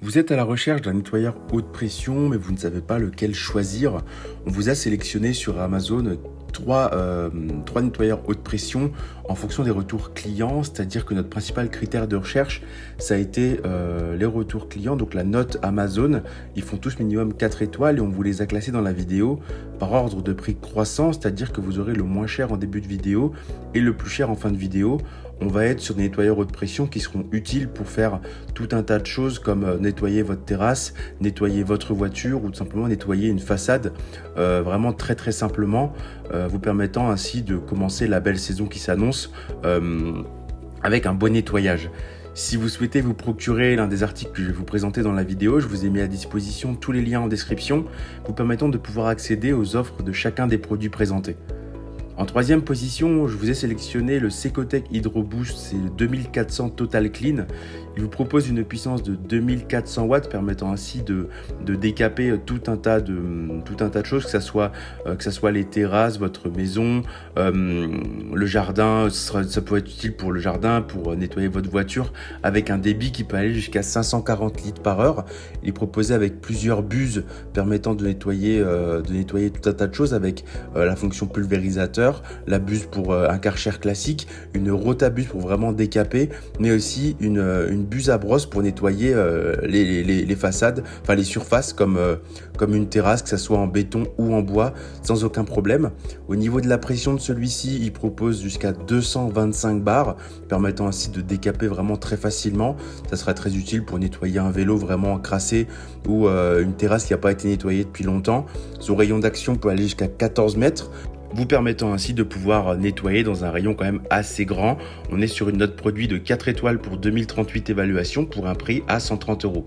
Vous êtes à la recherche d'un nettoyeur haute pression, mais vous ne savez pas lequel choisir. On vous a sélectionné sur Amazon trois nettoyeurs haute pression en fonction des retours clients, c'est-à-dire que notre principal critère de recherche, ça a été les retours clients, donc la note Amazon. Ils font tous minimum 4 étoiles et on vous les a classés dans la vidéo par ordre de prix croissant, c'est-à-dire que vous aurez le moins cher en début de vidéo et le plus cher en fin de vidéo. On va être sur des nettoyeurs haute pression qui seront utiles pour faire tout un tas de choses comme nettoyer votre terrasse, nettoyer votre voiture ou tout simplement nettoyer une façade vraiment très simplement, vous permettant ainsi de commencer la belle saison qui s'annonce avec un bon nettoyage. Si vous souhaitez vous procurer l'un des articles que je vais vous présenter dans la vidéo, je vous ai mis à disposition tous les liens en description vous permettant de pouvoir accéder aux offres de chacun des produits présentés. En troisième position, je vous ai sélectionné le Secotec Hydro Boost, c'est le 2400 Total Clean. Il vous propose une puissance de 2400 watts permettant ainsi de décaper tout un tas de choses, que ça soit les terrasses, votre maison, le jardin. Ça peut être utile pour le jardin, pour nettoyer votre voiture avec un débit qui peut aller jusqu'à 540 litres par heure. Il est proposé avec plusieurs buses permettant de nettoyer tout un tas de choses avec la fonction pulvérisateur, la buse pour un Karcher classique, une rotabuse pour vraiment décaper, mais aussi une buse à brosse pour nettoyer les façades, enfin les surfaces comme une terrasse, que ce soit en béton ou en bois, sans aucun problème. Au niveau de la pression de celui-ci, il propose jusqu'à 225 bars, permettant ainsi de décaper vraiment très facilement. Ça sera très utile pour nettoyer un vélo vraiment encrassé ou une terrasse qui n'a pas été nettoyée depuis longtemps. Son rayon d'action peut aller jusqu'à 14 mètres. Vous permettant ainsi de pouvoir nettoyer dans un rayon quand même assez grand. On est sur une note produit de 4 étoiles pour 2038 évaluations pour un prix à 130 €.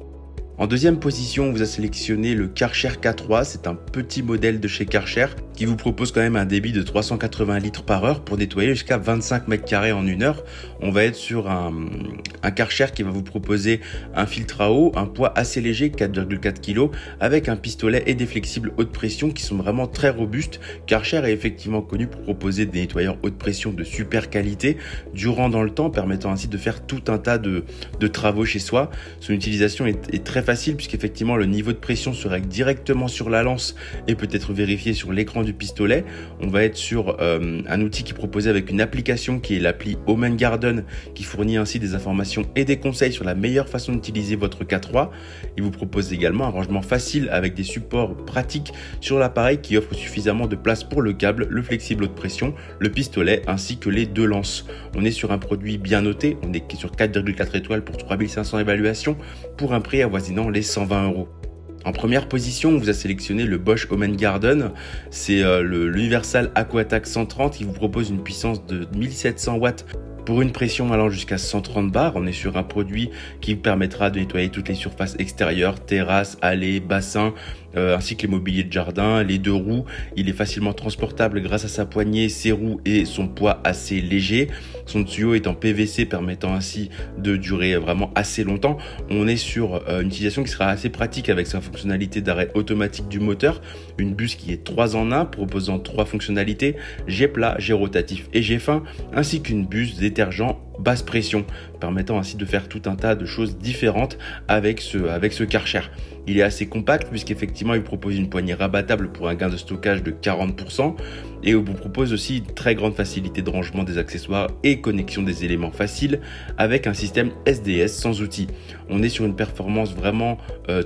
En deuxième position, on vous a sélectionné le Karcher K3, c'est un petit modèle de chez Karcher qui vous propose quand même un débit de 380 litres par heure pour nettoyer jusqu'à 25 mètres carrés en 1 heure. On va être sur un Karcher qui va vous proposer un filtre à eau, un poids assez léger, 4,4 kg, avec un pistolet et des flexibles haute pression qui sont vraiment très robustes. Karcher est effectivement connu pour proposer des nettoyeurs haute pression de super qualité, durant dans le temps, permettant ainsi de faire tout un tas de travaux chez soi. Son utilisation est très facile puisqu'effectivement le niveau de pression se règle directement sur la lance et peut être vérifié sur l'écran du pistolet. On va être sur un outil qui est proposé avec une application qui est l'appli Home & Garden qui fournit ainsi des informations et des conseils sur la meilleure façon d'utiliser votre K3. Il vous propose également un rangement facile avec des supports pratiques sur l'appareil qui offre suffisamment de place pour le câble, le flexible haute pression, le pistolet ainsi que les deux lances. On est sur un produit bien noté, on est sur 4,4 étoiles pour 3500 évaluations pour un prix avoisinant les 120 €. En première position, on vous a sélectionné le Bosch Home & Garden. C'est l'Universal AquaTac 130 qui vous propose une puissance de 1700 watts pour une pression allant jusqu'à 130 bars. On est sur un produit qui vous permettra de nettoyer toutes les surfaces extérieures, terrasses, allées, bassins, ainsi que les mobiliers de jardin, les deux roues. Il est facilement transportable grâce à sa poignée, ses roues et son poids assez léger. Son tuyau est en PVC permettant ainsi de durer vraiment assez longtemps. On est sur une utilisation qui sera assez pratique avec sa fonctionnalité d'arrêt automatique du moteur. Une buse qui est 3 en 1 proposant 3 fonctionnalités, jet plat, jet rotatif et jet fin, ainsi qu'une buse détergent basse pression permettant ainsi de faire tout un tas de choses différentes avec ce Karcher. Il est assez compact puisqu'effectivement il propose une poignée rabattable pour un gain de stockage de 40% et vous propose aussi une très grande facilité de rangement des accessoires et connexion des éléments faciles avec un système SDS sans outils. On est sur une performance vraiment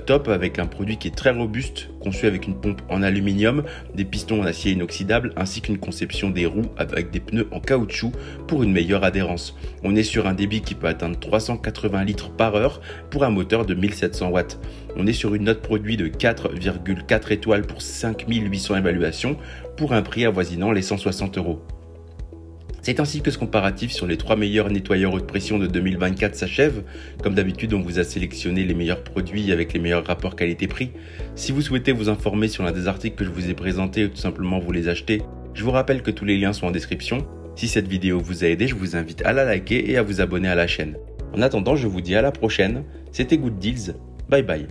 top avec un produit qui est très robuste, conçu avec une pompe en aluminium, des pistons en acier inoxydable ainsi qu'une conception des roues avec des pneus en caoutchouc pour une meilleure adhérence. On est sur un débit qui peut atteindre 380 litres par heure pour un moteur de 1700 watts. On est sur une note produit de 4,4 étoiles pour 5800 évaluations pour un prix avoisinant les 160 €. C'est ainsi que ce comparatif sur les 3 meilleurs nettoyeurs haute pression de 2024 s'achève. Comme d'habitude, on vous a sélectionné les meilleurs produits avec les meilleurs rapports qualité-prix. Si vous souhaitez vous informer sur l'un des articles que je vous ai présentés ou tout simplement vous les acheter, je vous rappelle que tous les liens sont en description. Si cette vidéo vous a aidé, je vous invite à la liker et à vous abonner à la chaîne. En attendant, je vous dis à la prochaine. C'était Good Deals. Bye bye.